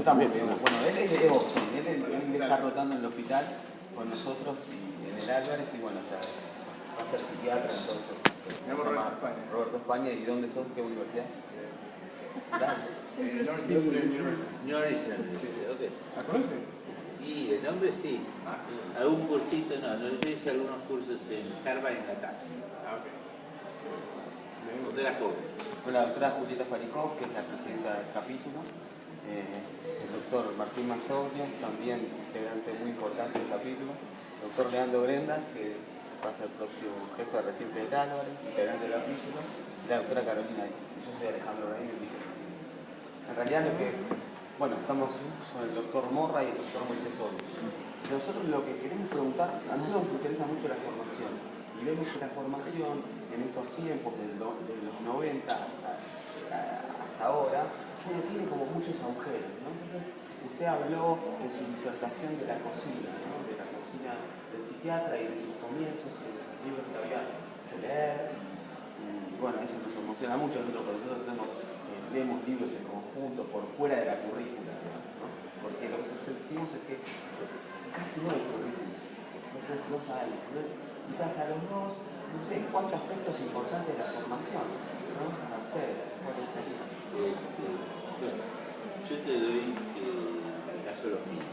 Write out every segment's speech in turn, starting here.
presentamos, digamos. Bueno, él es de Boston, él está rotando en el hospital con nosotros y en el Álvarez, y bueno, o sea, va a ser psiquiatra, entonces. Se llama Roberto España. ¿Y dónde sos? ¿Qué universidad? Northeastern University. Northeastern University, ok. ¿La conoce? Y el nombre sí. Algún cursito, no, yo hice algunos cursos en Harvard y en la TAC. Ah, ok. ¿Dónde era joven? Con la doctora Julieta Faricó, que es la presidenta del capítulo. El doctor Martín Mazzogno, también integrante muy importante del capítulo. El doctor Leandro Grenda, que va a ser el próximo jefe de reciente del Álvarez, integrante del capítulo. Y la doctora Carolina Díaz. Yo soy Alejandro Braín, el vicepresidente. En realidad lo que, bueno, estamos con el doctor Morra y el doctor Moisés Olmos. Nosotros lo que queremos preguntar, a nosotros nos interesa mucho la formación. Y vemos que la formación en estos tiempos, de los 90 hasta ahora, bueno, tiene como muchos agujeros, ¿no? Entonces, usted habló en su disertación de la cocina, ¿no? De la cocina del psiquiatra y de sus comienzos, en los libros que había que leer. Y bueno, eso nos emociona mucho. Nosotros leemos libros en conjunto, por fuera de la currícula, ¿no? Porque lo que sentimos es que casi no hay currícula. Entonces, no sabemos. Entonces, quizás a los dos, no sé, 4 aspectos importantes de la formación, ¿no? Para ustedes, ¿cuáles serían? Bueno, yo te doy el caso de los míos.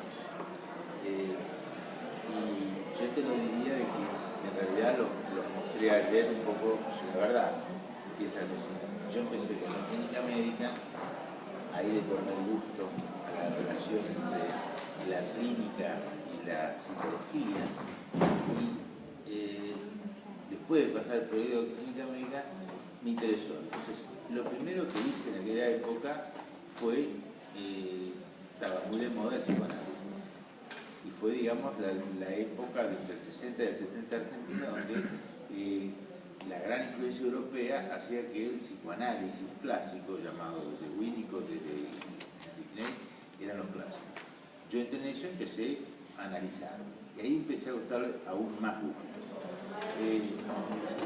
Y yo te lo diría de que en realidad lo mostré ayer un poco, la verdad, que es la cocina. Yo empecé con la clínica médica, ahí le tomé el gusto a la relación entre la clínica y la psicología. Y después de pasar el periodo de clínica médica, me interesó. Entonces, lo primero que hice en aquella época fue, estaba muy de moda el psicoanálisis. Y fue, digamos, la época desde el 60 y el 70 de Argentina, donde la gran influencia europea hacía que el psicoanálisis clásico, llamado de Winnicott, de Disney, eran los clásicos. Yo entré en eso y empecé a analizar. Y ahí empecé a gustarle aún más gusto.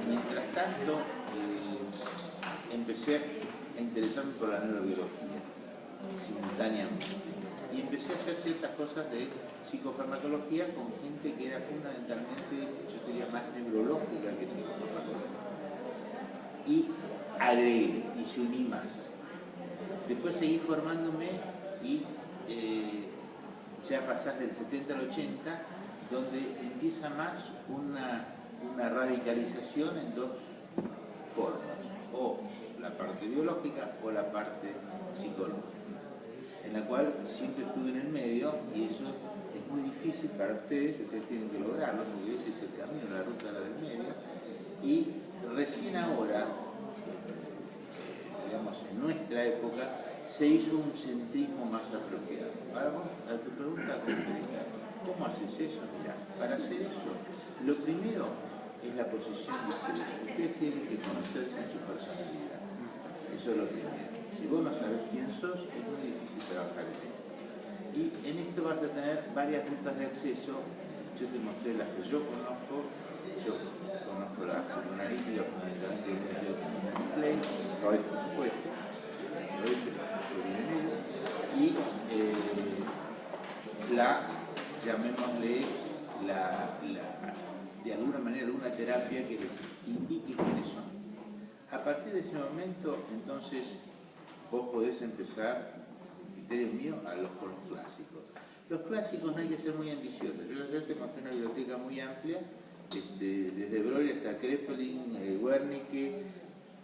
Mientras tanto, empecé a interesarme por la neurobiología simultáneamente y empecé a hacer ciertas cosas de psicofarmacología con gente que era fundamentalmente, yo diría, más neurológica que psicofarmacológica, y agregué y se uní más. Después seguí formándome y ya pasás del 70 al 80, donde empieza más una radicalización en dos formas, o la parte biológica o la parte psicológica, en la cual siempre estuve en el medio, y eso es muy difícil para ustedes tienen que lograrlo, porque ese es el camino, la ruta de la del medio, y recién ahora, digamos en nuestra época, se hizo un centrismo más apropiado. Ahora vos, a tu pregunta concreta, ¿cómo haces eso? Mirá, para hacer eso, lo primero es la posición de ustedes. Ustedes tienen que conocerse en su personalidad. Eso es lo primero. Si vos no sabés quién sos, es muy difícil trabajar en esto. Y en esto vas a tener varias rutas de acceso. Yo te mostré las que yo conozco. Yo conozco la psicoanalítica, fundamentalmente el Klein, Freud, por supuesto, y llamémosle de alguna manera una terapia que les indique quiénes son. A partir de ese momento, entonces, vos podés empezar, criterio mío, con los clásicos. Los clásicos no hay que ser muy ambiciosos. Yo te mostré una biblioteca muy amplia, desde Breuer hasta Kraepelin, Wernicke.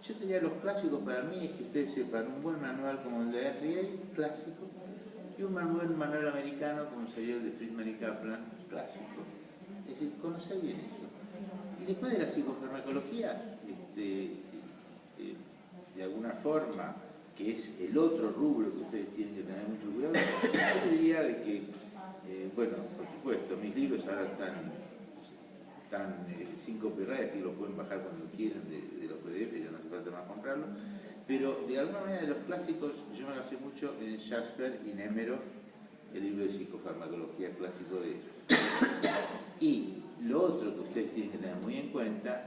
Yo tenía los clásicos. Para mí es que ustedes sepan un buen manual como el de R.A., clásico, y un buen manual americano como sería el de Friedman y Kaplan, clásico. Es decir, conocer bien eso. Y después de la psicofarmacología, de alguna forma, que es el otro rubro que ustedes tienen que tener mucho cuidado, yo diría de que, bueno, por supuesto, mis libros ahora están sin copyright, así lo pueden bajar cuando quieran de los PDF, ya no hace falta más comprarlo, pero de alguna manera de los clásicos yo me basé mucho en Jasper y Nemerov, el libro de psicofarmacología clásico de ellos. Y lo otro que ustedes tienen que tener muy en cuenta,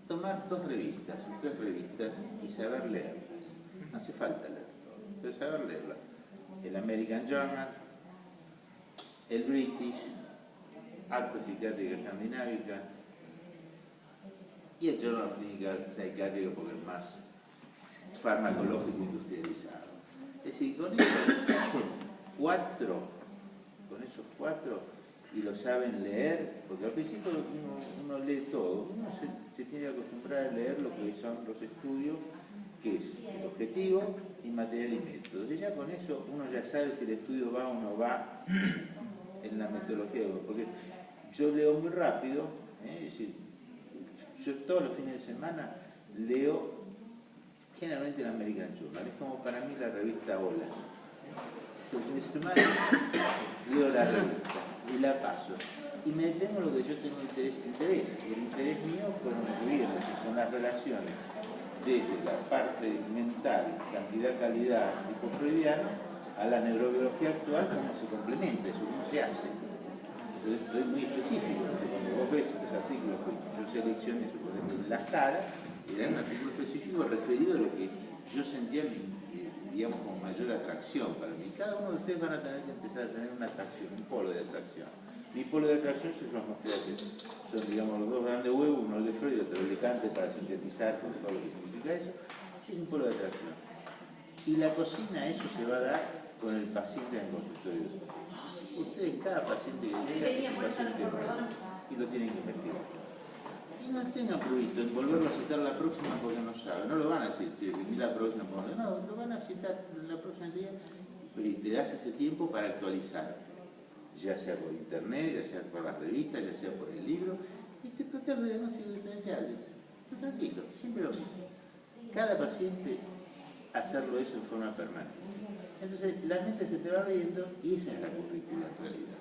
tomar 2 revistas o 3 revistas y saber leerlas. No hace falta leer todo, pero saber leerlas. el American Journal, el British, Acta Psiquiátrica Escandinávica y el Journal of Clinical Psychiatry porque es más farmacológico industrializado. Es decir, con esos cuatro, y lo saben leer, porque al principio uno lee todo, uno se tiene que acostumbrar a leer lo que son los estudios, que es el objetivo y material y método. Entonces ya con eso uno ya sabe si el estudio va o no va en la metodología, porque yo leo muy rápido, es decir, yo todos los fines de semana leo generalmente el American Journal, es como para mí la revista Hola. Los fines de semana leo la revista y la paso y me detengo en lo que yo tengo interés. Y el interés mío fueron los libros, que son las relaciones desde la parte mental, cantidad-calidad, tipo freudiano, a la neurobiología actual, cómo se complementa eso, cómo se hace. Entonces estoy muy específico, cuando vos ves los artículos que yo seleccioné, suponete en las caras, era un artículo específico referido a lo que yo sentía, digamos, con mayor atracción para mí. Cada uno de ustedes van a tener que empezar a tener una atracción, un polo de atracción. Mi polo de atracción se los mostré aquí. Son, digamos, los dos grandes huevos, uno el de Freud y otro el de Kant, para sintetizar con todo lo que significa eso. Es un polo de atracción. Y la cocina, eso se va a dar con el paciente en el consultorio. Ustedes, cada paciente que llega, es un paciente y lo tienen que investigar. Y no tengan prurito en volverlo a citar la próxima porque no sabe. No lo van a decir, che, la próxima porque no, lo van a citar la próxima día y te das ese tiempo para actualizar. Ya sea por internet, ya sea por las revistas, ya sea por el libro, y te tratar de diagnósticos diferenciales. Pero tranquilo, siempre lo mismo. Cada paciente hacerlo eso en forma permanente. Entonces la mente se te va riendo y esa es la currícula en realidad.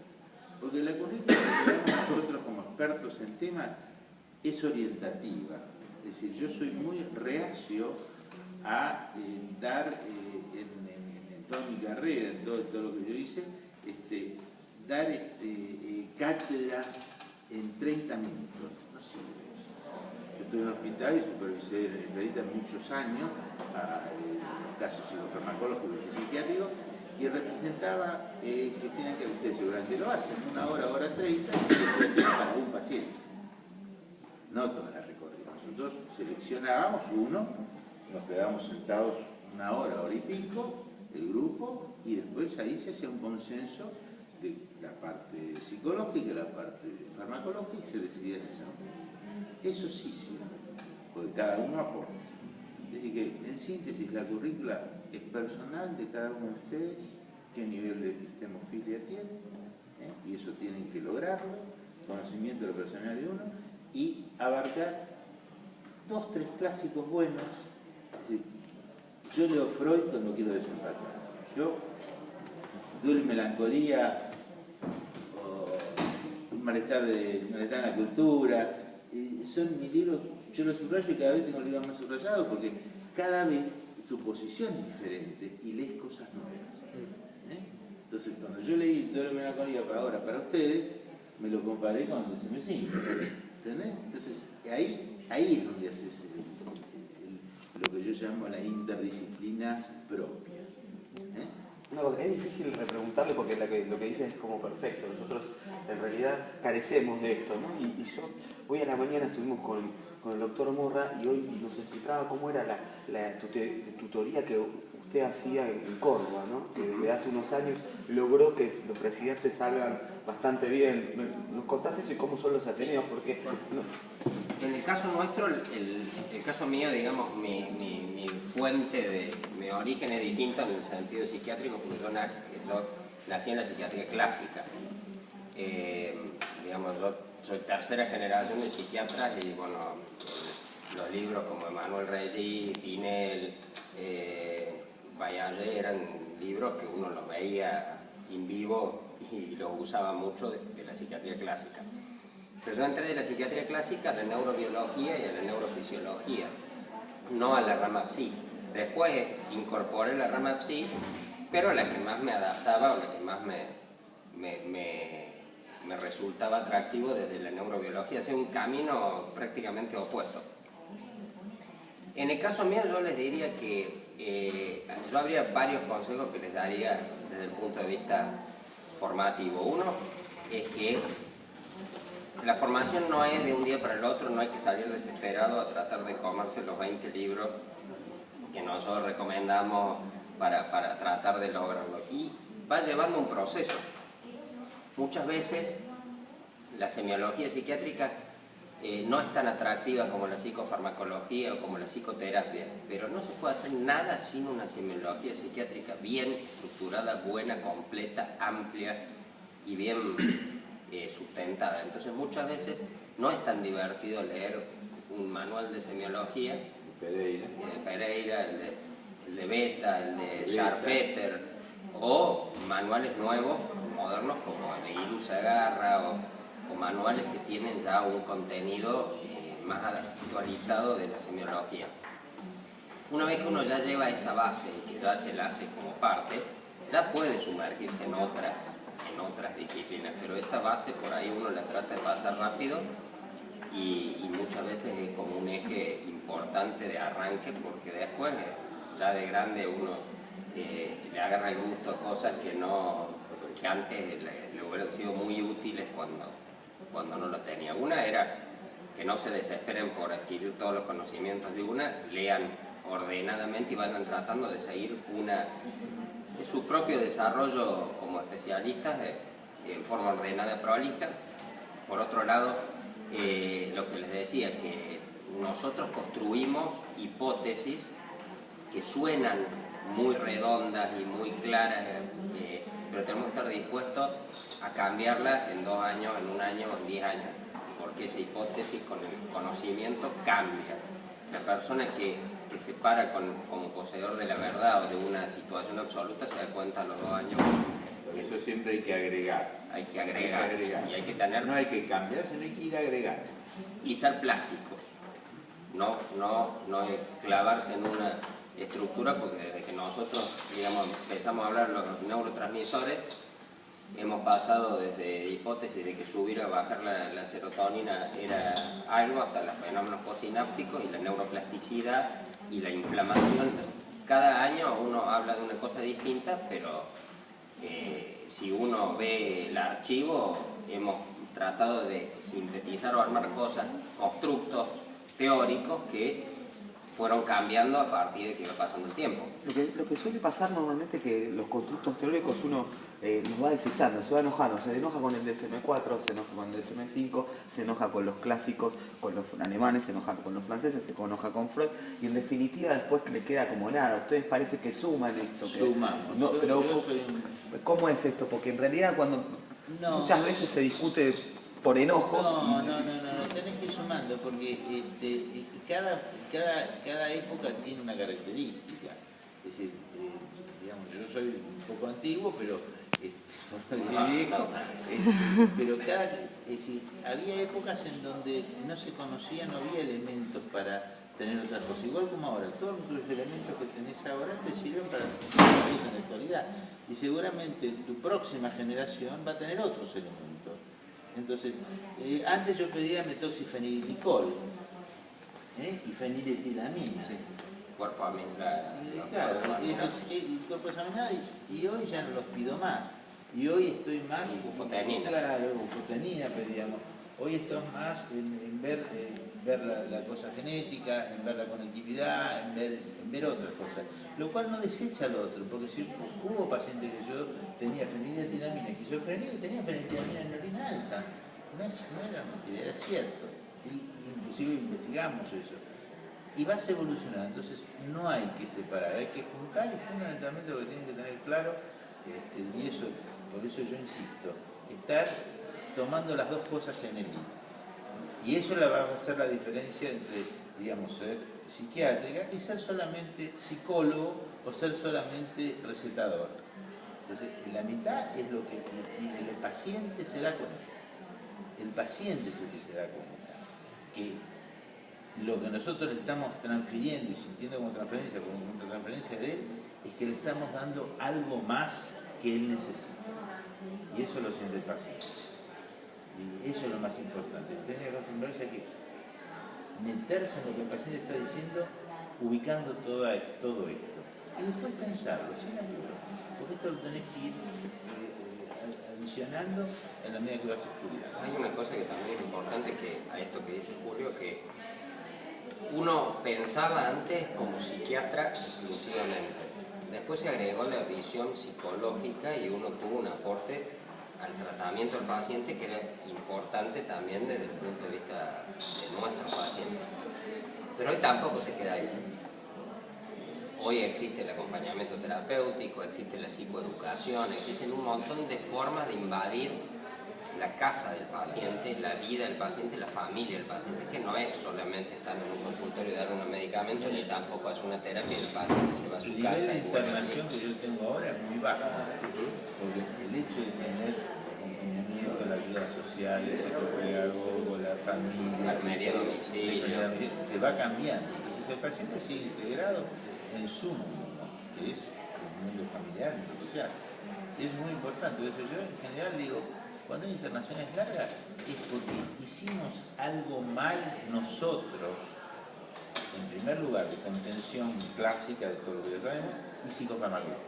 Porque la currícula que tenemos nosotros como expertos en temas es orientativa. Es decir, yo soy muy reacio a dar en toda mi carrera, en todo lo que yo hice, dar cátedra en 30 minutos. No sirve eso. Yo estuve en un hospital y supervisé en realidad muchos años casos psicofarmacológicos y psiquiátricos y representaba que tienen que ustedes seguramente lo hacen, 1 hora, hora 30, para un paciente. No toda la recorrida. Nosotros seleccionábamos uno, nos quedábamos sentados 1 hora, hora y pico, el grupo, y después ahí se hacía un consenso de la parte psicológica, la parte farmacológica, y se decidía en ese momento. Eso sí sirve, porque cada uno aporta. Es decir, que en síntesis la currícula es personal de cada uno de ustedes, qué nivel de epistemofilia tiene, y eso tienen que lograrlo, conocimiento de lo personal de uno, y abarcar 2, 3 clásicos buenos. Es decir, yo leo Freud cuando quiero desempatar. Yo, Duele y Melancolía, o un malestar en la cultura, son mis libros, yo los subrayo y cada vez tengo libros más subrayados porque cada vez tu posición es diferente y lees cosas nuevas. Entonces, cuando yo leí Duele y Melancolía para ustedes, me lo comparé con el DSM-5. ¿Entendés? Entonces, ahí es donde haces lo que yo llamo la interdisciplina propia. No, es difícil repreguntarle porque lo que dice es como perfecto. Nosotros en realidad carecemos de esto, ¿no? Y yo, hoy a la mañana estuvimos con el doctor Morra y hoy nos explicaba cómo era la tutoría que usted hacía en Córdoba, ¿no? Que desde hace unos años logró que los residentes salgan bastante bien. ¿Nos contás eso y cómo son los ateneos? Porque en el caso nuestro, el caso mío, digamos, mi fuente mi origen es distinto en el sentido psiquiátrico porque yo nací en la psiquiatría clásica. Digamos, yo soy tercera generación de psiquiatras y bueno, los libros como Emmanuel Regis, Pinel, Baillarger eran libros que uno los veía en vivo y los usaba mucho de la psiquiatría clásica. Pero yo entré de la psiquiatría clásica a la neurobiología y a la neurofisiología, no a la rama psi. Después incorporé la rama psi, pero la que más me adaptaba o la que más me resultaba atractivo desde la neurobiología, es un camino prácticamente opuesto. En el caso mío yo les diría que yo habría varios consejos que les daría desde el punto de vista formativo. Uno es que la formación no es de un día para el otro, no hay que salir desesperado a tratar de comerse los 20 libros que nosotros recomendamos para tratar de lograrlo. Y va llevando un proceso. Muchas veces la semiología psiquiátrica no es tan atractiva como la psicofarmacología o como la psicoterapia, pero no se puede hacer nada sin una semiología psiquiátrica bien estructurada, buena, completa, amplia y bien sustentada. Entonces muchas veces no es tan divertido leer un manual de semiología, Pereira, el de Beta, el de Scharfetter, o manuales nuevos, modernos, como el de Iru Segarra, o manuales que tienen ya un contenido más actualizado de la semiología. Una vez que uno ya lleva esa base y que ya se la hace como parte, ya puede sumergirse en otras disciplinas, pero esta base por ahí uno la trata de pasar rápido y muchas veces es como un eje importante de arranque, porque después ya de grande uno le agarra el gusto a cosas que antes le hubieran sido muy útiles cuando no lo tenía. Una era que no se desesperen por adquirir todos los conocimientos de una, lean ordenadamente y vayan tratando de seguir de su propio desarrollo como especialistas en forma ordenada, prolija. Por otro lado, lo que les decía, que nosotros construimos hipótesis que suenan muy redondas y muy claras, pero tenemos que estar dispuestos a cambiarlas en 2 años, en 1 año, en 10 años, porque esa hipótesis con el conocimiento cambia. La persona que se para como poseedor de la verdad o de una situación absoluta se da cuenta a los 2 años. Por eso siempre hay que agregar. Hay que agregar. Y hay que tener... No hay que cambiar, sino hay que ir agregando. Y ser plásticos. No clavarse en una estructura, porque desde que nosotros, digamos, empezamos a hablar de los neurotransmisores, hemos pasado desde hipótesis de que subir o bajar la serotonina era algo, hasta los fenómenos postsinápticos y la neuroplasticidad y la inflamación. Entonces, cada año uno habla de una cosa distinta, pero si uno ve el archivo, hemos tratado de sintetizar o armar cosas, constructos teóricos que fueron cambiando a partir de que iba pasando el tiempo. Lo que suele pasar normalmente es que los constructos teóricos uno los va desechando, se va enojando, se enoja con el DSM-4, se enoja con el DSM-5, se enoja con los clásicos, con los alemanes, se enoja con los franceses, se enoja con Freud, y en definitiva después le queda como nada. Ustedes parece que suman esto. Sumamos. No, pero ¿cómo es esto? Porque en realidad muchas veces se discute por enojos. No, tenés que ir sumando, porque cada época tiene una característica. Es decir, digamos, yo soy un poco antiguo, pero por no decir viejo, pero es decir, había épocas en donde no se conocía, no había elementos para tener otras cosas. Igual como ahora, todos los elementos que tenés ahora te sirven para en la actualidad. Y seguramente tu próxima generación va a tener otros elementos. Entonces, antes yo pedía metoxifenilglicol y feniletilamina. Sí. Cuerpo aminado. Claro, y hoy ya no los pido más. Y hoy estoy más... Bufotenina. Claro, bufotenina pedíamos. Hoy estoy más en ver la cosa genética, en ver la conectividad, en ver otras cosas. Lo cual no desecha lo otro, porque si hubo pacientes que yo tenía feniletilamina, esquizofrenia, y tenía feniletilamina en orina alta. No era mentira, era cierto. Inclusive investigamos eso. Y vas evolucionando, entonces no hay que separar, hay que juntar, y fundamentalmente lo que tienen que tener claro, y eso, por eso yo insisto, estar tomando las dos cosas en el hilo. Y eso va a hacer la diferencia entre, digamos, ser psiquiátrica y ser solamente psicólogo o ser solamente recetador. Entonces, la mitad es lo que el paciente se da cuenta. El paciente es el que se da cuenta que lo que nosotros le estamos transfiriendo y sintiendo como transferencia de él, es que le estamos dando algo más que él necesita. Y eso lo siente el paciente. Y eso es lo más importante. Tiene que acostumbrarse a que meterse en lo que el paciente está diciendo, ubicando todo esto. Y después pensarlo, sin apuro. porque esto lo tenés que ir adicionando en la medida que vas estudiando. Hay una cosa que también es importante que a esto que dice Julio, que uno pensaba antes como psiquiatra exclusivamente. Después se agregó la visión psicológica y uno tuvo un aporte al tratamiento del paciente que era importante también desde el punto de vista de nuestros pacientes. Pero hoy tampoco se queda ahí. Hoy existe el acompañamiento terapéutico, existe la psicoeducación, existen un montón de formas de invadir la casa del paciente, la vida del paciente, la familia del paciente, que no es solamente estar en un consultorio y dar un medicamento, ni tampoco es una terapia y el paciente se va a su El casa. nivel de y vuelve. internación que yo tengo ahora es muy bajo, porque el hecho de tener acompañamiento, la ayuda social, el psicopedagogo, la familia, La enfermería a domicilio, te va cambiando. Entonces el paciente sigue integrado en su mundo, que es el mundo familiar, el mundo social. Y es muy importante. Eso yo en general digo, cuando hay internaciones largas es porque hicimos algo mal nosotros, en primer lugar, de contención clásica de todo lo que ya sabemos, y psicofarmacológica.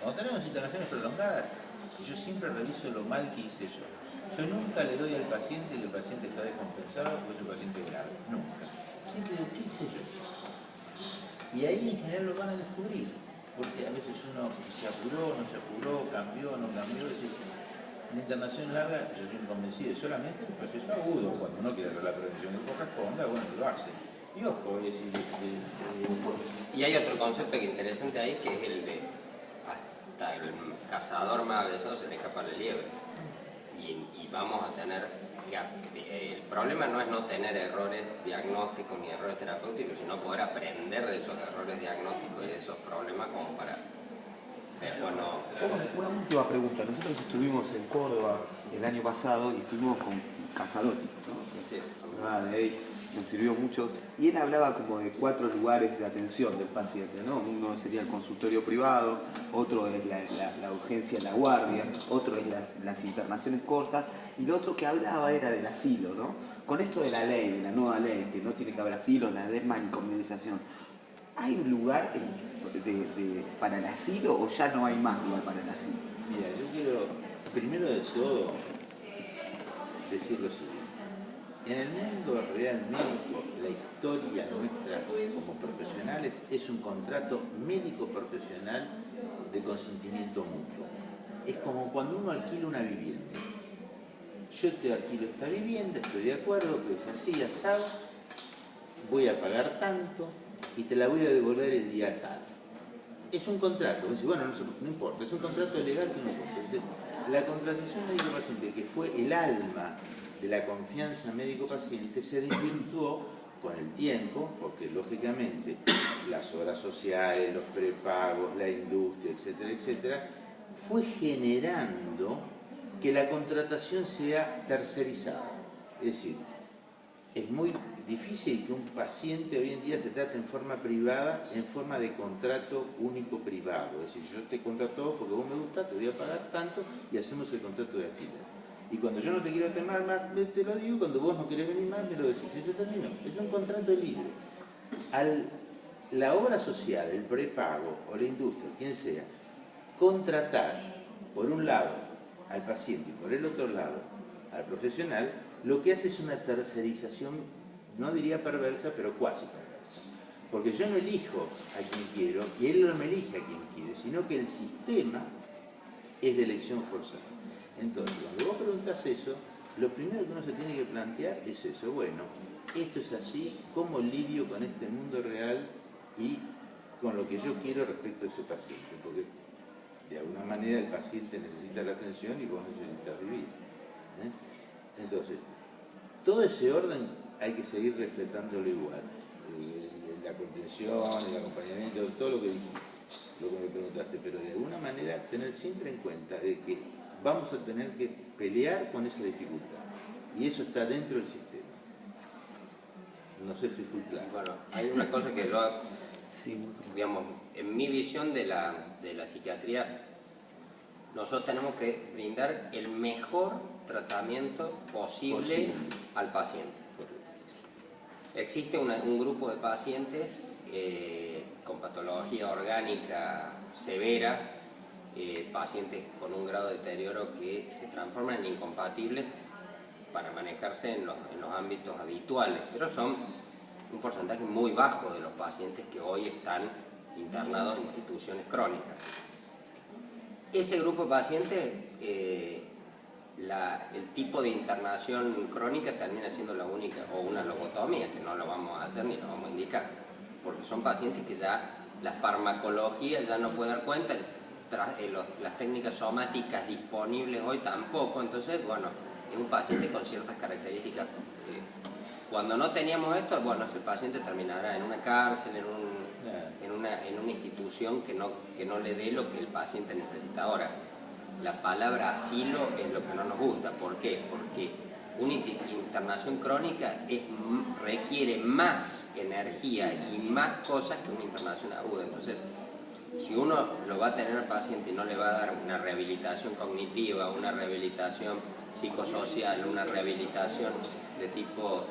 Cuando tenemos internaciones prolongadas, yo siempre reviso lo mal que hice yo. Yo nunca le doy al paciente que el paciente está descompensado o es un paciente grave. Nunca. Siempre digo, ¿qué hice yo? Y ahí en general lo van a descubrir. Porque a veces uno se apuró, no se apuró, cambió, no cambió. Es decir, la internación larga, yo soy convencido, solamente el proceso agudo, cuando uno quiere hacer la prevención que corresponda, bueno, lo hace. Y ojo, es decir, Y hay otro concepto que es interesante ahí, que es el de hasta el cazador más avesado se le escapa la liebre. Y vamos a tener que... el problema no es no tener errores diagnósticos ni errores terapéuticos, sino poder aprender de esos errores diagnósticos y de esos problemas como para... después no... Una última pregunta. Nosotros estuvimos en Córdoba el año pasado y estuvimos con Casadotti, ¿no? Nos sirvió mucho. Y él hablaba como de 4 lugares de atención del paciente, ¿no? Uno sería el consultorio privado, otro es la urgencia en la guardia, otro es las internaciones cortas, y lo otro que hablaba era del asilo, ¿no? Con esto de la ley, de la nueva ley, que no tiene que haber asilo, la desmanicomialización, ¿hay un lugar para el asilo o ya no hay más lugar para el asilo? mira, yo quiero, primero de todo, decir lo siguiente. En el mundo real médico, la historia nuestra como profesionales es un contrato médico-profesional de consentimiento mutuo. Es como cuando uno alquila una vivienda. Yo te alquilo esta vivienda, estoy de acuerdo, que es así, asado, voy a pagar tanto y te la voy a devolver el día tal. Es un contrato, bueno, no importa, es un contrato legal que no importa. La contratación médico-paciente, que fue el alma de la confianza médico-paciente, se desvirtuó con el tiempo, porque lógicamente las obras sociales, los prepagos, la industria, etcétera, etcétera, fue generando que la contratación sea tercerizada. Es decir, es muy difícil que un paciente hoy en día se trate en forma privada, en forma de contrato único privado. Es decir, yo te contrato porque vos me gusta, te voy a pagar tanto y hacemos el contrato de alquiler. Y cuando yo no te quiero tomar más, te lo digo, cuando vos no querés venir más, me lo decís. Y yo termino. Es un contrato libre. La obra social, el prepago o la industria, quien sea, contratar por un lado al paciente y por el otro lado al profesional, lo que hace es una tercerización, no diría perversa, pero cuasi perversa. Porque yo no elijo a quien quiero y él no me elige a quien quiere, sino que el sistema es de elección forzada. Entonces, cuando vos preguntás eso, lo primero que uno se tiene que plantear es eso. Bueno, esto es así, ¿cómo lidio con este mundo real y con lo que yo quiero respecto a ese paciente? Porque de alguna manera el paciente necesita la atención y vos necesitas vivir. Entonces, todo ese orden hay que seguir respetándolo igual. La contención, el acompañamiento, todo lo que dijiste, lo que me preguntaste, pero de alguna manera tener siempre en cuenta de que vamos a tener que pelear con esa dificultad. Y eso está dentro del sistema. No sé si fui claro. Bueno, hay una cosa que yo, digamos, en mi visión de la psiquiatría, nosotros tenemos que brindar el mejor tratamiento posible al paciente. Existe un grupo de pacientes con patología orgánica severa pacientes con un grado de deterioro que se transforman en incompatibles para manejarse en los ámbitos habituales, pero son un porcentaje muy bajo de los pacientes que hoy están internados en instituciones crónicas. Ese grupo de pacientes, el tipo de internación crónica termina siendo la única, o una lobotomía, que no lo vamos a hacer ni lo vamos a indicar, porque son pacientes que ya la farmacología ya no puede dar cuenta, las técnicas somáticas disponibles hoy tampoco, entonces, bueno, es un paciente con ciertas características. Cuando no teníamos esto, bueno, ese paciente terminará en una cárcel, en una institución que no le dé lo que el paciente necesita ahora. La palabra asilo es lo que no nos gusta. ¿Por qué? Porque una internación crónica requiere más energía y más cosas que una internación aguda. Entonces, si uno lo va a tener al paciente y no le va a dar una rehabilitación cognitiva, una rehabilitación psicosocial, una rehabilitación de tipo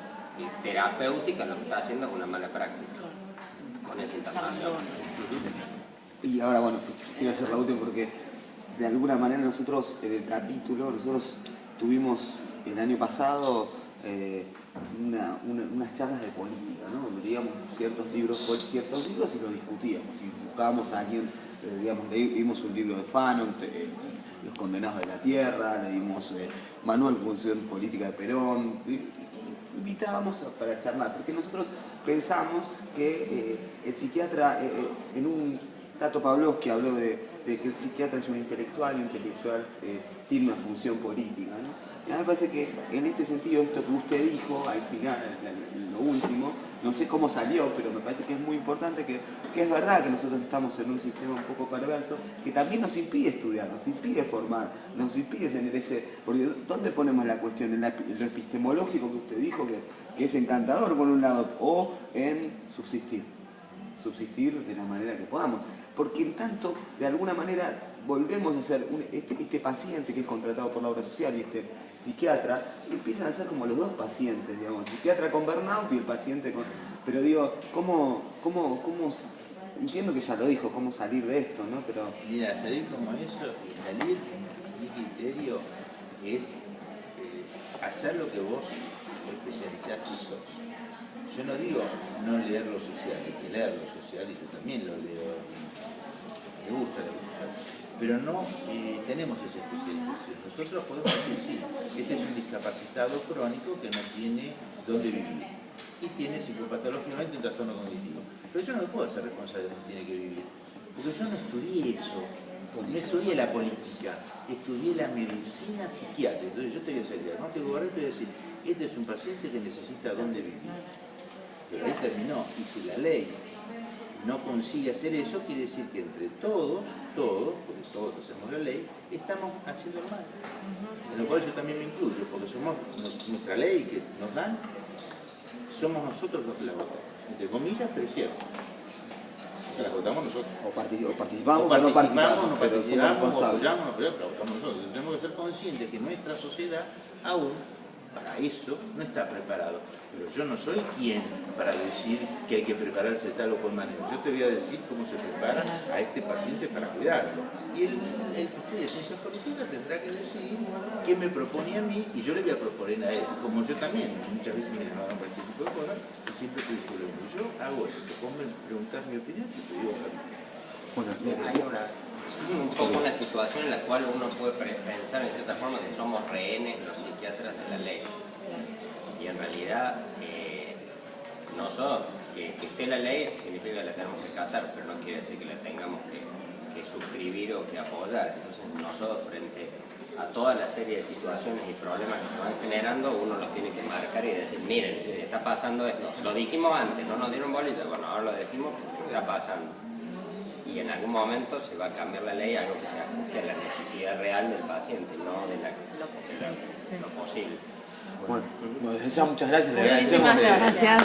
terapéutica, lo que está haciendo es una mala praxis con esa internación. Y ahora, bueno, quiero hacer la última porque de alguna manera nosotros en el capítulo, tuvimos el año pasado unas charlas de política, ¿no? Leíamos ciertos libros y los discutíamos y buscábamos a alguien, leímos un libro de Fanon, Los condenados de la tierra, leímos Manual de Función Política de Perón, invitábamos para charlar, porque nosotros pensamos que el psiquiatra, Tato Pavlovsky habló de que el psiquiatra es un intelectual tiene una función política, ¿no? Y a mí me parece que en este sentido, esto que usted dijo al final, en lo último, no sé cómo salió, pero me parece que es muy importante que es verdad que nosotros estamos en un sistema un poco perverso, que también nos impide estudiar, nos impide formar, nos impide tener ese... Porque ¿dónde ponemos la cuestión? En lo epistemológico que usted dijo, que es encantador por un lado, o en subsistir de la manera que podamos. Porque en tanto, de alguna manera, volvemos a ser este paciente que es contratado por la obra social y este psiquiatra, empiezan a ser como los dos pacientes, digamos, el psiquiatra con burnout y el paciente con... Pero digo, ¿cómo entiendo que ya lo dijo, cómo salir de esto, ¿no? Pero... Mira, salir como eso, salir, mi criterio es hacer lo que vos especializaste y sos. Yo no digo no leer lo social, hay que leer lo social y yo también lo leo, me gusta lo social, pero no tenemos esa especialización. Nosotros podemos decir, sí, este es un discapacitado crónico que no tiene dónde vivir y tiene psicopatológicamente un trastorno cognitivo, pero yo no me puedo hacer responsable de dónde tiene que vivir, porque yo no estudié eso. No estudié la política, estudié la medicina psiquiátrica. Entonces yo te voy a hacer el diagnóstico correcto y decir, este es un paciente que necesita dónde vivir. Pero ahí terminó. Y si la ley no consigue hacer eso, quiere decir que entre todos, porque todos hacemos la ley, estamos haciendo mal. En lo cual yo también me incluyo, porque somos nuestra ley que nos dan, somos nosotros los que la votamos. Entre comillas, pero es cierto. Las votamos nosotros. O participamos o no participamos, o apoyamos, pero la votamos nosotros. Tenemos que ser conscientes que nuestra sociedad aún para eso no está preparado. Pero yo no soy quien para decir que hay que prepararse de tal o cual manera. Yo te voy a decir cómo se prepara a este paciente para cuidarlo. Y el que estudia ciencias políticas tendrá que decidir qué me propone a mí y yo le voy a proponer a él, como yo también. Muchas veces me llamaban para este tipo de cosas y siempre te digo lo mismo. Yo hago esto, te pongo a preguntar mi opinión y te digo Hay un poco una situación en la cual uno puede pensar en cierta forma que somos rehenes los psiquiatras de la ley. Y en realidad nosotros, que esté la ley significa que la tenemos que acatar, pero no quiere decir que la tengamos que suscribir o que apoyar. Entonces nosotros frente a toda la serie de situaciones y problemas que se van generando, uno los tiene que marcar y decir, miren, está pasando esto. Lo dijimos antes, no nos dieron bolilla, bueno, ahora lo decimos porque está pasando. Y en algún momento se va a cambiar la ley a algo que se ajuste a la necesidad real del paciente, no de lo posible. Bueno, muchas gracias. Muchísimas gracias.